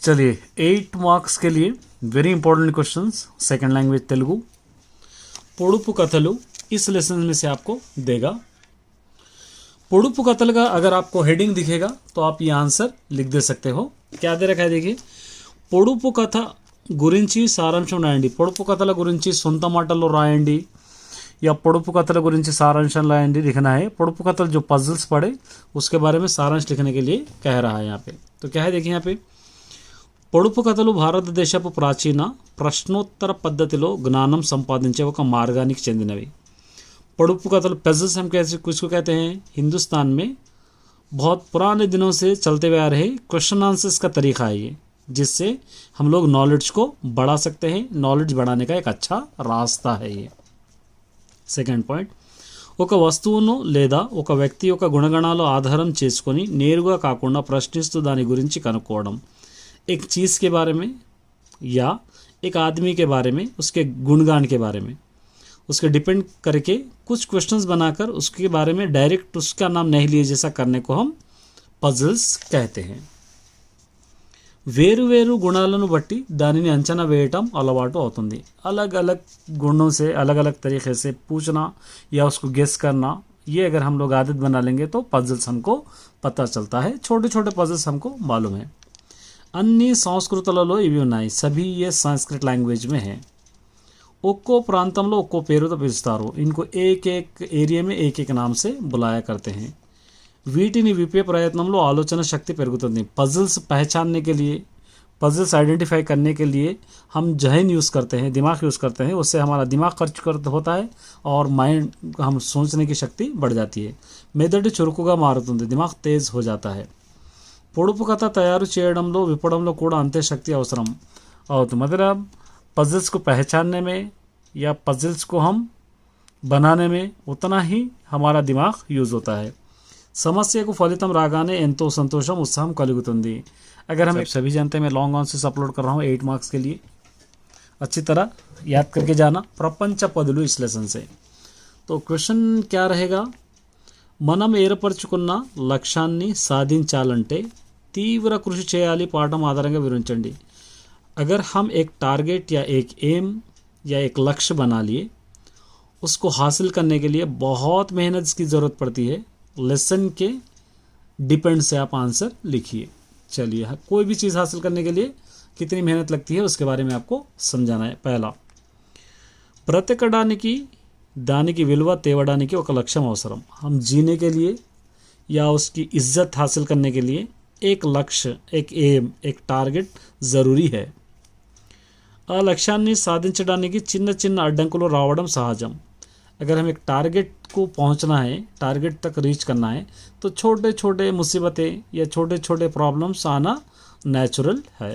चलिए 8 मार्क्स के लिए very important questions second language Telugu పొడుపు कथलु इस लेसन में से आपको देगा। పొడుపు कथल का अगर आपको हेडिंग दिखेगा तो आप ये आंसर लिख दे सकते हो। क्या दे रखा है देखिए, పొడుపు కథ గురించి సారాంశం రాయండి। పొడుపు కథల గురించి సొంత మాటల్లో రాయండి या పొడుపు కథల గురించి సారాంశం రాయండి लिखना है। పొడుపు కథలు जो पजल्स पढ़े उसके बारे में सारांश लिखने के लिए कह रहा है यहाँ पे। तो क्या है देखिए यहाँ पे, పొడుపు కథలు భారతదేశపు ప్రాచీన ప్రశ్నోత్తర పద్ధతిలో జ్ఞానం సంపాదించే ఒక మార్గానికి చెందినవి। పొడుపు కథలు पजल्स हम कैसे किसको कहते हैं, हिंदुस्तान में बहुत पुराने दिनों से चलते हुए आ रहे क्वेश्चन आंसर्स का तरीका है ये, जिससे हम लोग नॉलेज को बढ़ा सकते हैं। नॉलेज बढ़ाने का एक अच्छा रास्ता है ये। సెకండ్ పాయింట్, ఒక వస్తువును లేదా ఒక వ్యక్తి యొక్క గుణగణాలు ఆధారం చేసుకొని నేరుగా కాకుండా ప్రశ్నిస్తూ దాని గురించి కనుక్కోవడం। एक चीज़ के बारे में या एक आदमी के बारे में, उसके गुणगान के बारे में, उसके डिपेंड करके कुछ क्वेश्चंस बनाकर उसके बारे में डायरेक्ट उसका नाम नहीं लिए जैसा करने को हम पजल्स कहते हैं। వేరు వేరు గుణాలను బట్టి దానిని అంచనా వేయటం అలవాటు అవుతుంది। अलग अलग गुणों से अलग अलग तरीके से पूछना या उसको गेस करना, ये अगर हम लोग आदत बना लेंगे तो पजल्स हमको पता चलता है। छोटे छोटे पजल्स हमको मालूम है। అన్ని సంస్కృతులలో ఇవి ఉన్నాయి, सभी ये संस्कृत लैंग्वेज में है। ఒక్కో ప్రాంతంలో ఒక్కో పేరుతో పిలుస్తారు। इनको एक एक एरिया में एक एक नाम से बुलाया करते हैं। వీటిని విప్పే ప్రయత్నంలో ఆలోచన శక్తి పెరుగుతుంది। पजल्स पहचानने के लिए, पजल्स आइडेंटिफाई करने के लिए हम जहन यूज़ करते हैं, दिमाग यूज़ करते हैं। उससे हमारा दिमाग खर्च होता है और माइंड, हम सोचने की शक्ति बढ़ जाती है। మెదడు చురుకుగా మారుతుంది, दिमाग तेज़ हो जाता है। పొడుపు కథ తయారు చేయడంలో విప్పడంలో కూడా అంతే శక్తి అవసరం అవుతుంది। मतलब पजल्स को पहचानने में या पजल्स को हम बनाने में उतना ही हमारा दिमाग यूज़ होता है। సమస్యకు ఫలితం రాగానే ఎంతో సంతోషం ఉత్సాహం కలుగుతుంది। अगर हम सभी जानते हैं, मैं लॉन्ग आंसर्स अपलोड कर रहा हूँ 8 मार्क्स के लिए, अच्छी तरह याद करके जाना। ప్రపంచ పదులు इस लेसन से। तो क्वेश्चन क्या रहेगा, మనం ఏర్పరచుకున్న లక్ష్యాన్ని సాధించాలంటే తీవ్ర కృషి చేయాలి, పాఠం ఆధారంగా వివరించండి। अगर हम एक टारगेट या एक एम या एक लक्ष्य बना लिए, उसको हासिल करने के लिए बहुत मेहनत की ज़रूरत पड़ती है। लेसन के डिपेंड से आप आंसर लिखिए। चलिए, कोई भी चीज़ हासिल करने के लिए कितनी मेहनत लगती है उसके बारे में आपको समझाना है। पहला, బ్రతకడానికి దానికి విలువ తేవడానికి ఒక లక్ష్యం అవసరం। हम जीने के लिए या उसकी इज्जत हासिल करने के लिए एक लक्ष्य, एक एम, एक टारगेट ज़रूरी है। ఆ లక్ష్యాన్ని సాధించడానికి చిన్న చిన్న అడ్డంకులు రావడం సహజం। अगर हम एक टारगेट को पहुंचना है, टारगेट तक रीच करना है, तो छोटे छोटे मुसीबतें या छोटे छोटे प्रॉब्लम्स आना नेचुरल है।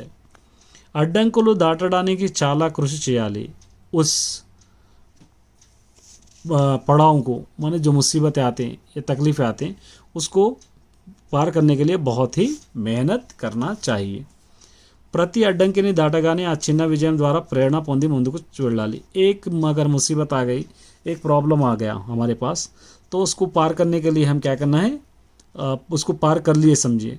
అడ్డంకులు దాటడానికి చాలా కృషి చేయాలి। उस पड़ाव को, माने जो मुसीबतें आते हैं या तकलीफ़ें आते हैं, उसको पार करने के लिए बहुत ही मेहनत करना चाहिए। ప్రతి అడ్డంకిని దాటగానే ఆ చిన్న విజయం ద్వారా ప్రేరణ పొంది ముందుకు వెళ్ళాలి। एक अगर मुसीबत आ गई, एक प्रॉब्लम आ गया हमारे पास, तो उसको पार करने के लिए हम क्या करना है, उसको पार कर लिए समझिए,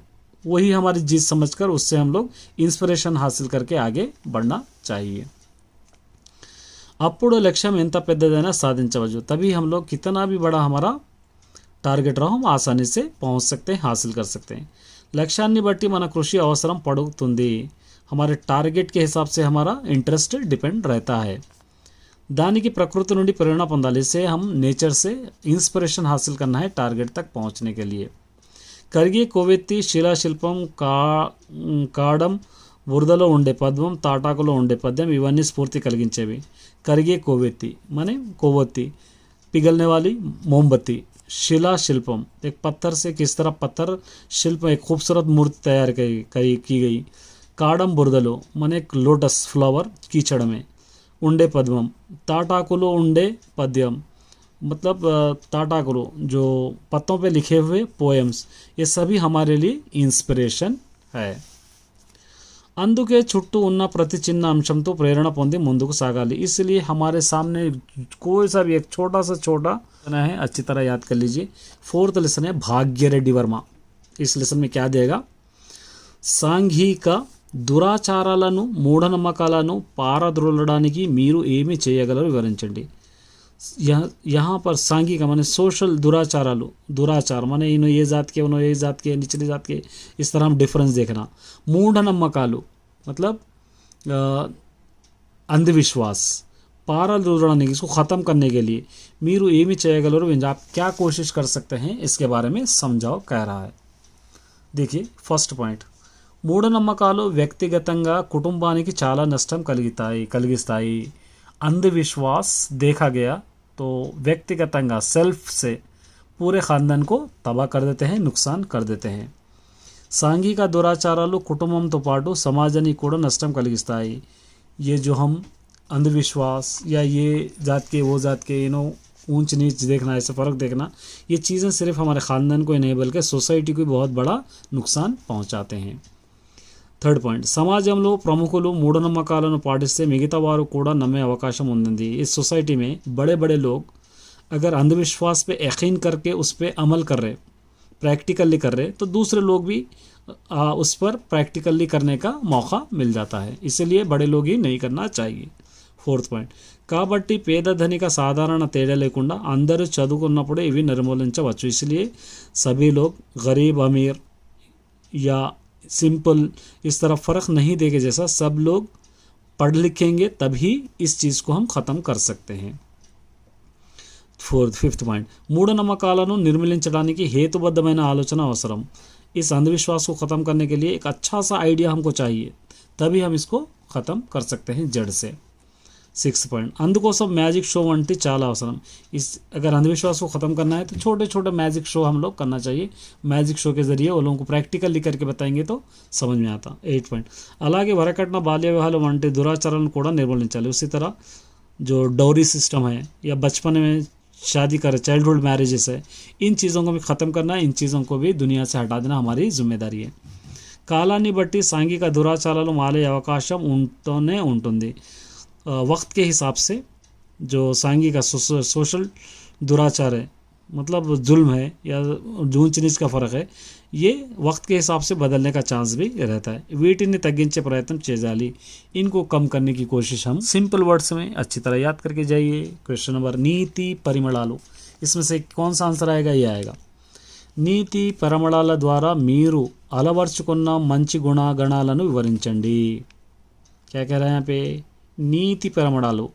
वही हमारी जीत समझकर उससे हम लोग इंस्पिरेशन हासिल करके आगे बढ़ना चाहिए। అప్పుడు లక్ష్యం ఎంత పెద్దదైనా సాధించవచ్చు। तभी हम लोग कितना भी बड़ा हमारा टारगेट रहो, हम आसानी से पहुंच सकते हैं, हासिल कर सकते हैं। లక్ష్యాన్ని బట్టి మన కృషి అవసరం పడుతుంది। हमारे टारगेट के हिसाब से हमारा इंटरेस्ट डिपेंड रहता है। దానికి ప్రకృతి నుండి ప్రేరణ పొందాలి। इसे हम नेचर से इंस्पिरेशन हासिल करना है टारगेट तक पहुंचने के लिए। కరిగే కొవ్వెత్తి, శిలాశిల్పం, కాడం, బురదలో ఉండే పద్మం, తాటాకులో ఉండే పద్యం, ఇవన్నీ స్ఫూర్తి కలిగించేవి। కరిగే కొవ్వెత్తి माने कोवत्ती, पिघलने वाली मोमबत्ती। शिला शिल्पम, एक पत्थर से किस तरह पत्थर शिल्प, एक खूबसूरत मूर्ति तैयार की गई। काडम बुरदलो माने एक लोटस फ्लावर कीचड़ में। उंडे पद्मम, ताटाकुलो उंडे पद्यम, मतलब ताटाकुलो जो पत्तों पे लिखे हुए पोएम्स, ये सभी हमारे लिए इंस्पिरेशन है। అందుకే చుట్టూ ఉన్న ప్రతి చిన్న అంశంతో ప్రేరణ పొంది ముందుకు సాగాలి। इसलिए हमारे सामने कोई सा भी एक छोटा सा छोटा है, अच्छी तरह याद कर लीजिए। 4th लेसन है भाग्य रेड्डी वर्मा। इस लेसन में क्या देगा, सांघिक దురాచారాలను మూఢనమ్మకాలను పారద్రోలడానికి మీరు ఏమి చేయగలరో వివరించండి. यहाँ पर सांघिक माने सोशल दुराचारालु दुराचार माने इनो ये जात के उनो ये जात के निचली जात के इस तरह हम डिफरेंस देखना. मूढ़नम्मकालु मतलब अंधविश्वास पारदूरने इसको ख़त्म करने के लिए मीरू एमी చేయగలరు आप क्या कोशिश कर सकते हैं इसके बारे में समझाओ कह रहा है. देखिए फर्स्ट पॉइंट, మూఢనమ్మకాలు వ్యక్తిగతంగా కుటుంబానికి చాలా నష్టం కలిగిస్తాయి. अंधविश्वास देखा गया तो व्यक्तिगतंगा सेल्फ से पूरे ख़ानदान को तबाह कर देते हैं, नुकसान कर देते हैं. సాంఘిక దురాచారాలు కుటుంబంతో పాటు సమాజానికి కూడా నష్టం కలిగిస్తాయి. ये जो हम अंधविश्वास या ये जात के वो जात के ऊंच नीच देखना, ऐसे फ़र्क देखना, ये चीज़ें सिर्फ हमारे ख़ानदान को ही नहीं बल्कि सोसाइटी को बहुत बड़ा नुकसान पहुंचाते हैं. థర్డ్ పాయింట్, సమాజంలో ప్రముఖులు మూఢనమ్మకాలను పాటిస్తే మిగతా వారు కూడా నమ్మే అవకాశం ఉంది. इस सोसाइटी में बड़े बड़े लोग अगर अंधविश्वास पे यकीन करके उस पर अमल कर रहे, प्रैक्टिकली कर रहे, तो दूसरे लोग भी उस पर प्रैक्टिकली करने का मौका मिल जाता है. इसलिए बड़े लोग ही नहीं करना चाहिए. ఫోర్త్ పాయింట్, కాబట్టి పేద ధనిక సాధారణ తేడా లేకుండా అందరూ చదువుకున్నప్పుడే ఇవి నిర్మూలించవచ్చు. इसलिए सभी लोग गरीब अमीर या सिंपल इस तरह फ़र्क नहीं देखे, जैसा सब लोग पढ़ लिखेंगे तभी इस चीज़ को हम ख़त्म कर सकते हैं. फिफ्थ पॉइंट, మూఢనమ్మకాలను నిర్మూలించడానికి हेतुबद्धమైన ఆలోచన అవసరం. इस अंधविश्वास को ख़त्म करने के लिए एक अच्छा सा आइडिया हमको चाहिए, तभी हम इसको ख़त्म कर सकते हैं जड़ से. सिक्स पॉइंट, అందుకోసం मैजिक शो వంటి చాలా అవసరం. इस अगर अंधविश्वास को ख़त्म करना है तो छोटे छोटे मैजिक शो हम लोग करना चाहिए. मैजिक शो के ज़रिए वो लोगों को प्रैक्टिकली करके बताएंगे तो समझ में आता. 8 पॉइंट, అలాగే వరకట్న బాల్య వివాహాలు వంటి దురాచారాలను కూడా నిర్మూలించాలి. उसी तरह जो डॉरी सिस्टम है या बचपन में शादी कर चाइल्डहुड मैरिजेस है, इन चीज़ों को भी ख़त्म करना, इन चीज़ों को भी दुनिया से हटा देना हमारी जिम्मेदारी है. కాలాన్ని బట్టి సాంఘిక దురాచారాలు మారే అవకాశం ఉంటూనే ఉంటుంది. वक्त के हिसाब से जो सांघिक का सोशल दुराचार है, मतलब जुल्म है या ऊंच नीच का फ़र्क है, ये वक्त के हिसाब से बदलने का चांस भी रहता है. వీటిని తగ్గించే ప్రయత్నం చేయాలి. इनको कम करने की कोशिश हम सिंपल वर्ड्स में अच्छी तरह याद करके जाइए. क्वेश्चन नंबर, नीति परिमళాలు, इसमें से कौन सा आंसर आएगा? ये आएगा. నీతి పరిమళాల ద్వారా మీరు అలవర్చుకున్న మంచి గుణగణాలను వివరించండి. क्या कह रहे हैं यहाँ पे? नीति परिमళాలు,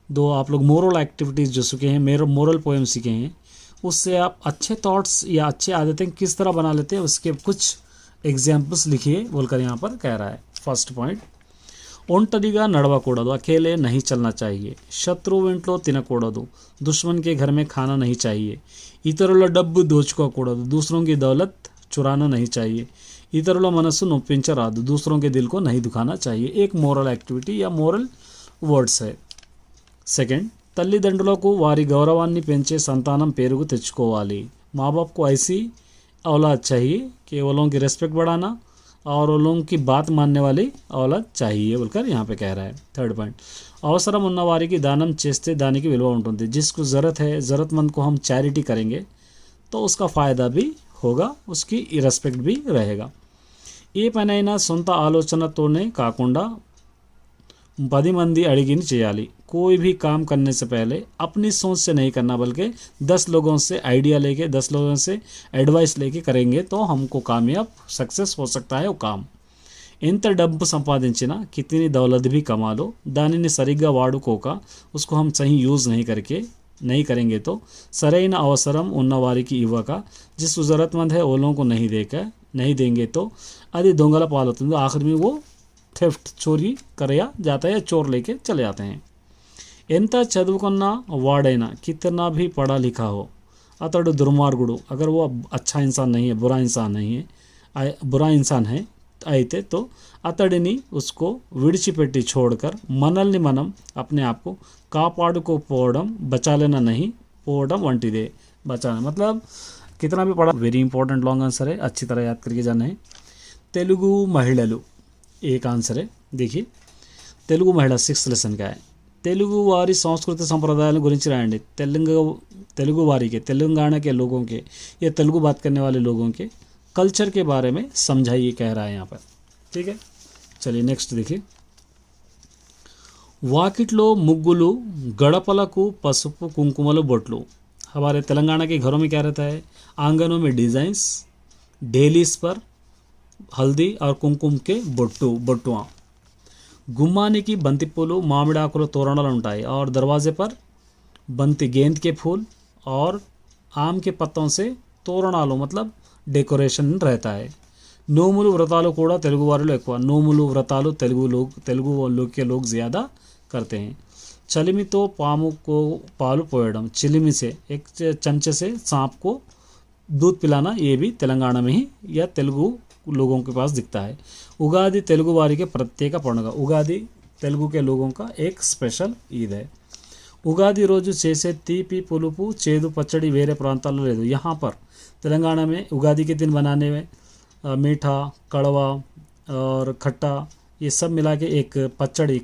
दो आप लोग मोरल एक्टिविटीज़ जो सीखे हैं, मोरल पोएम सीखे हैं, उससे आप अच्छे थॉट्स या अच्छे आदतें किस तरह बना लेते हैं उसके कुछ एग्जाम्पल्स लिखिए बोलकर यहाँ पर कह रहा है. फर्स्ट पॉइंट, ఒంటరిగా నడవకూడదు, अकेले नहीं चलना चाहिए. శత్రువు ఇంట్లో తినకూడదు, दुश्मन के घर में खाना नहीं चाहिए. ఇతరుల డబ్బు దోచుకోకూడదు, दूसरों की दौलत चुराना नहीं चाहिए. ఇతరుల మనస్సు నొప్పించరాదు, दूसरों के दिल को नहीं दुखाना चाहिए. एक मोरल एक्टिविटी या मोरल वर्ड्स है. सेकंड, తల్లిదండ్రులకు వారి గౌరవాన్ని పెంచే సంతానం పేరుకు తెచ్చుకోవాలి. माँ बाप को ऐसी औलाद चाहिए कि वो लोगों की रेस्पेक्ट बढ़ाना और वो लोगों की बात मानने वाली औलाद चाहिए बोलकर यहाँ पे कह रहा है. थर्ड पॉइंट, అవసరం ఉన్న వారికి దానం చేస్తే దానికి విలువ ఉంటుంది. जिसको ज़रूरत है, ज़रूरतमंद को हम चैरिटी करेंगे तो उसका फ़ायदा भी होगा, उसकी रेस्पेक्ट भी रहेगा. ఏ పనైనా సొంత ఆలోచనతోనే కాకుండా 10 మంది అడిగిని చేయాలి. कोई भी काम करने से पहले अपनी सोच से नहीं करना बल्कि 10 लोगों से आइडिया लेके 10 लोगों से एडवाइस लेके करेंगे तो हमको कामयाब सक्सेस हो सकता है वो काम. ఎంత డబ్బు సంపాదించినా कितनी दौलत भी कमा लो, దానిని సరిగ్గా వాడుకోక उसको हम सही यूज़ नहीं करेंगे तो సరైన అవసరం ఉన్న వారికి ఇవ్వక जिसको ज़रूरतमंद है वो लोगों को नहीं देंगे तो అది దొంగల పాలవుతుంది. आखिर में वो थेफ्ट चोरी करया जाता है या चोर लेके चले जाते हैं. ఎంత చదువుకున్న వాడైనా कितना भी पढ़ा लिखा हो అతడు దుర్మార్గుడు, अगर वो अच्छा इंसान नहीं है, बुरा इंसान है అయితే तो అతడిని उसको విడిచిపెట్టి छोड़कर మనల్ని మనం अपने आप को కాపాడుకోపోవడం, बचा लेना नहीं పోవడం వంటిదే. बचाना मतलब कितना भी पढ़ा, वेरी इंपॉर्टेंट लॉन्ग आंसर है, अच्छी तरह याद करके जाना है. తెలుగు మహిళలు एक आंसर है. देखिए తెలుగు మహిళ 6th लेसन का है. తెలుగు వారి సంస్కృతి సంప్రదాయాల గురించి రాయండి. తెలుగు वारी के, तेलंगाना के लोगों के या तेलुगु बात करने वाले लोगों के कल्चर के बारे में समझाइए कह रहा है यहाँ पर. ठीक है, चलिए नेक्स्ट देखिए, వాకిట్లో ముగ్గులు గడపలకు పసుపు కుంకుమలు బొట్లు। हमारे तेलंगाना के घरों में क्या रहता है, आंगनों में डिजाइंस, डेलीस पर हल्दी और कुंकुम के బొట్టుआ, గుమ్మానికి బంతిపూలు మామిడాకుల తోరణాలు ఉంటాయి और दरवाजे पर बंती गेंद के फूल और आम के पत्तों से తోరణాలు मतलब डेकोरेशन रहता है। నోములు వ్రతాలు కూడా తెలుగు వారిలో ఎక్కువ, నోములు వ్రతాలు తెలుగు लोग ज़्यादा करते हैं। चलिमी तो पामु को पालू पोयडम, चिलिमी से एक चमचे से सांप को दूध पिलाना, ये भी तेलंगाना में ही या तेलुगु लोगों के पास दिखता है। उगादि तेलुगु वारी के प्रत्येक पंడుగ, उगादि तेलुगु के लोगों का एक स्पेशल ईद है। उगादि రోజు చేసే తీపి పులుపు చేదు పచ్చడి వేరే ప్రాంతాల్లో లేదు। यहाँ पर तेलंगाना में उगादि के दिन बनाने में मीठा कड़वा और खट्टा ये सब मिला के एक पचड़ी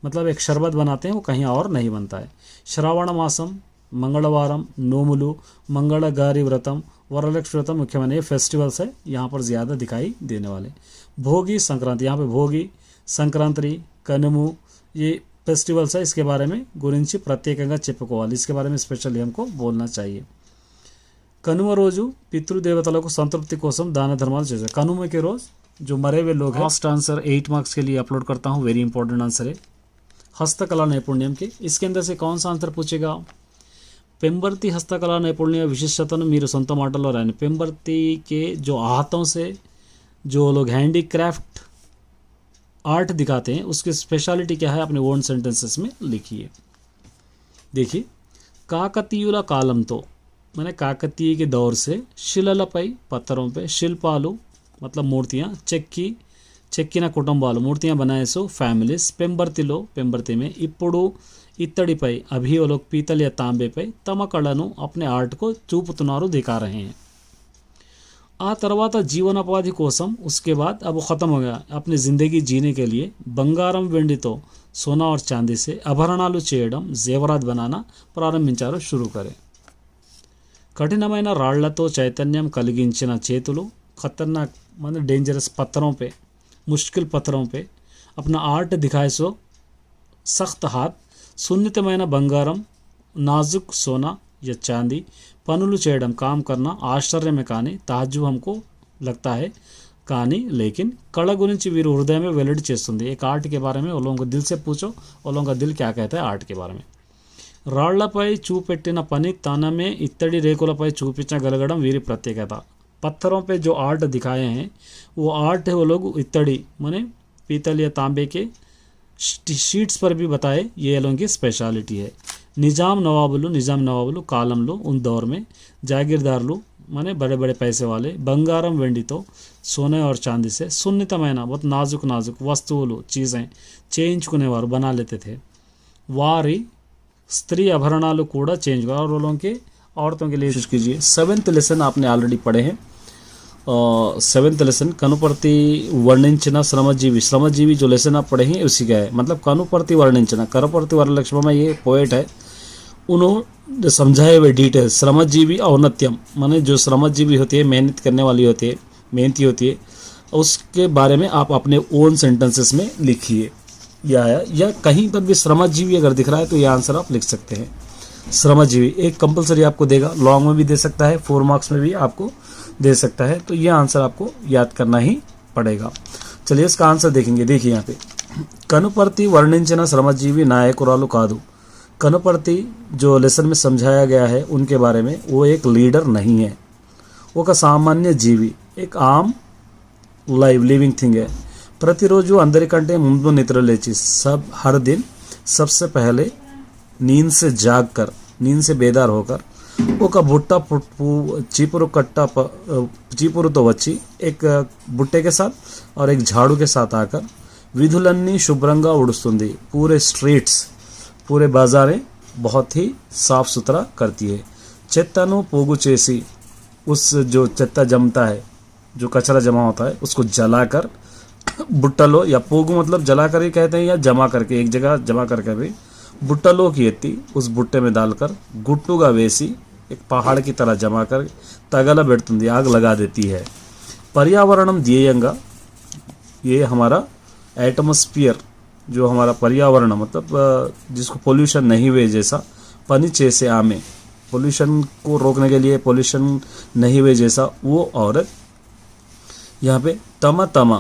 मतलब एक शरबत बनाते हैं, वो कहीं और नहीं बनता है। श्रावण मासम मंगलवारम नोमुलु मंगलगारी व्रतम वरलक्ष्मी व्रतम मुख्यమైన ये फेस्टिवल्स है यहाँ पर ज़्यादा दिखाई देने वाले। भोगी संक्रांति, यहाँ पे भोगी संक्रांति कनुमु ये फेस्टिवल्स है, इसके बारे में గురించి ప్రత్యేకంగా చెప్పుకోవాలి, इसके बारे में स्पेशली हमको बोलना चाहिए। కనుమ రోజు పితృదేవతలకు సంతృప్తి కోసం దాన ధర్మాలు చేస్తారు। కనుమ के रोज जो मरे हुए लोग हैं, लास्ट आंसर 8 मार्क्स के लिए अपलोड करता हूँ, वेरी इंपॉर्टेंट आंसर है। हस्तकला नैपुण्यम के, इसके अंदर से कौन सा आंसर पूछेगा, पेंबर्ती हस्तकला नैपुण्य विशिष्टतను మీరు సొంత మాటల్లో రాయండి। पेंबर्ती के जो हाथों से जो लोग हैंडीक्राफ्ट आर्ट दिखाते हैं उसकी स्पेशलिटी क्या है, अपने ओन सेंटेंसेस में लिखिए। देखिए, కాకతీయుల కాలంతో मैंने काकतीय के दौर से शिललपై पत्थरों पे शिल्पालु मतलब मूर्तियाँ చెక్కిన కుటుంబాలు మూర్తిयाँ बनाए सो ఫ్యామిలీస్ పెంబర్తి में ఇప్పుడు ఇత్తడిపై अभी वो लोग पीतल या तांबे पे తమ కళను अपने आर्ट को చూపుతున్నారు दिखा रहे हैं। आ తర్వాత జీవనోపాధి కోసం उसके बाद अब वो ख़त्म हो गया, अपनी ज़िंदगी जीने के लिए బంగారం వెండితో सोना और चांदी से आभరణాలు చేయడం जेवरात बनाना ప్రారంభించారు, शुरू करें। कठिनమైన రాళ్లతో చైతన్యం కలిగించిన చేతులు खतरनाक मतलब डेंजरस पत्थरों पे मुश्किल पत्थरों पे अपना आर्ट दिखाए सो सख्त हाथ సున్నితమైన బంగారం नाजुक सोना या चांदी పనులు చేయడం काम करना आश्चर्य में కానీ ताज्जुब हमको लगता है కానీ लेकिन कళ गुరించి వీరు हृदय में వెల్లడి చేస్తుంది। एक आर्ट के बारे में वो लोगों को दिल से पूछो, वो लोगों का दिल क्या कहता है आर्ट के बारे में। రాళ్లపై చూపెట్టిన పని తనమే ఇత్తడి రేకులపై చూపించగలగడం వీరి ప్రత్యేకత। पत्थरों पे जो आर्ट दिखाए हैं वो आर्ट है, वो लोग इत्तड़ी माने पीतल या तांबे के शीट्स पर भी बताए, ये लोगों की स्पेशलिटी है। निज़ाम नवाबुलु कालंलो उन दौर में जागीरदारुलु माने बड़े बड़े पैसे वाले బంగారం వెండితో सोने और चांदी से సున్నితమైన बहुत नाजुक वस्तुవులు चीज़ें చేయించుకునేవారు बना लेते थे। वारी स्त्री आभरणालु కూడా चेंज हुआ और लोगों के औरतों के लिए कोशिश कीजिए। 7th लेसन आपने ऑलरेडी पढ़े हैं। 7th लेसन कनुपर्ति वर्णिंచిన श्रमजीवी जो लेसन आप पढ़े हैं उसी का है, मतलब कनुपर्ति वर्णिंచిన करपर्ति वरलक्ष्मी में ये पोएट है, उन्होंने समझाए हुए डिटेल श्रमजीवी औन्नत्यम माने जो श्रमजीवी होती है मेहनत करने वाली होती है मेहनती होती है, उसके बारे में आप अपने ओन सेंटेंसेस में लिखिए। या कहीं पर भी श्रमजीवी अगर दिख रहा है तो ये आंसर आप लिख सकते हैं। श्रमजीवी एक कंपलसरी आपको देगा, लॉन्ग में भी दे सकता है, 4 मार्क्स में भी आपको दे सकता है, तो ये आंसर आपको याद करना ही पड़ेगा। चलिए इसका आंसर देखेंगे। देखिए यहाँ पे कनुपर्ति वर्णिंచిన श्रमजीवी नायकुरालु कादु, कनुपर्ति जो लेसन में समझाया गया है उनके बारे में वो एक लीडर नहीं है, वो का सामान्य जीवी एक आम लिविंग थिंग है। प्रतिरोजु అందరికంటే ముందు నిద్ర లేచి हर दिन सबसे पहले नींद से बेदार होकर ఒక బుట్ట చీపురుతో వచ్చి एक बुट्टे के साथ और एक झाड़ू के साथ आकर विधुलन्नी शुभ्रंगा उड़ुस्तुंदी, पूरे स्ट्रीट्स पूरे बाजारें बहुत ही साफ सुथरा करती है। చెత్తను పోగు చేసి उस जो చెత్త जमता है जो कचरा जमा होता है उसको जलाकर बुट्टलो या पोगु मतलब जलाकर ही कहते हैं या जमा करके एक जगह जमा करके भी बुट्टलो की एत्ती उस बुट्टे में डालकर गुट्टुगा वेसी एक पहाड़ की तरह जमा कर तगला बेड़तुंदी आग लगा देती है। पर्यावरणम ध्येयंगा ये हमारा एटमॉस्फेयर जो हमारा पर्यावरण मतलब जिसको पोल्यूशन नहीं हुए जैसा पनी चेसे आमे पोल्यूशन को रोकने के लिए पोल्यूशन नहीं हुए जैसा वो औरत यहाँ पे तमा तमा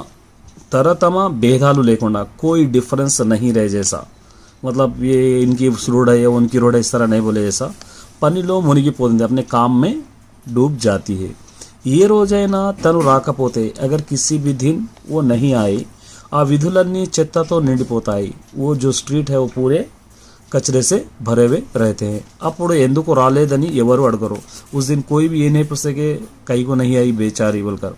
तरतमा भेदालू लेकुंडा कोई डिफरेंस नहीं रहे जैसा मतलब ये इनकी रोड है या उनकी रोड है इस तरह नहीं बोले जैसा పనిలో మునిగిపోతుంది अपने काम में डूब जाती है ये రోజైనా తను రాకపోతే अगर किसी भी दिन वो नहीं आए ఆ విధులన్నీ చెత్తతో నిండిపోతాయి वो जो स्ट्रीट है वो पूरे कचरे से भरे हुए रहते हैं అప్పుడు ఎందుకు రాలేదని ఎవరు అడగరు उस दिन कोई भी ये नहीं पूछ सके कहीं को नहीं आई बेचारी बोलकर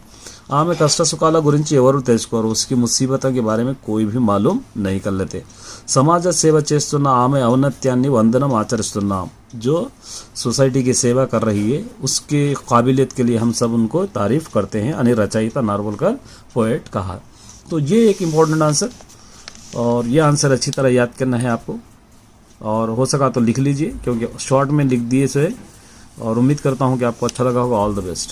ఆమె కష్ట సుఖాల గురించి ఎవరు తెలుసుకోరు उसकी मुसीबतों के बारे में कोई भी मालूम नहीं कर लेते సమాజ సేవ చేస్తున్న ఆమె ఔన్నత్యాన్ని వందనం ఆచరిస్తున్నాం जो सोसाइटी की सेवा कर रही है उसके काबिलियत के लिए हम सब उनको तारीफ करते हैं अनि रचयिता नारवलकर पोएट कहा। तो ये एक इम्पोर्टेंट आंसर और ये आंसर अच्छी तरह याद करना है आपको और हो सका तो लिख लीजिए क्योंकि शॉर्ट में लिख दिए से और उम्मीद करता हूँ कि आपको अच्छा लगा होगा। All the best.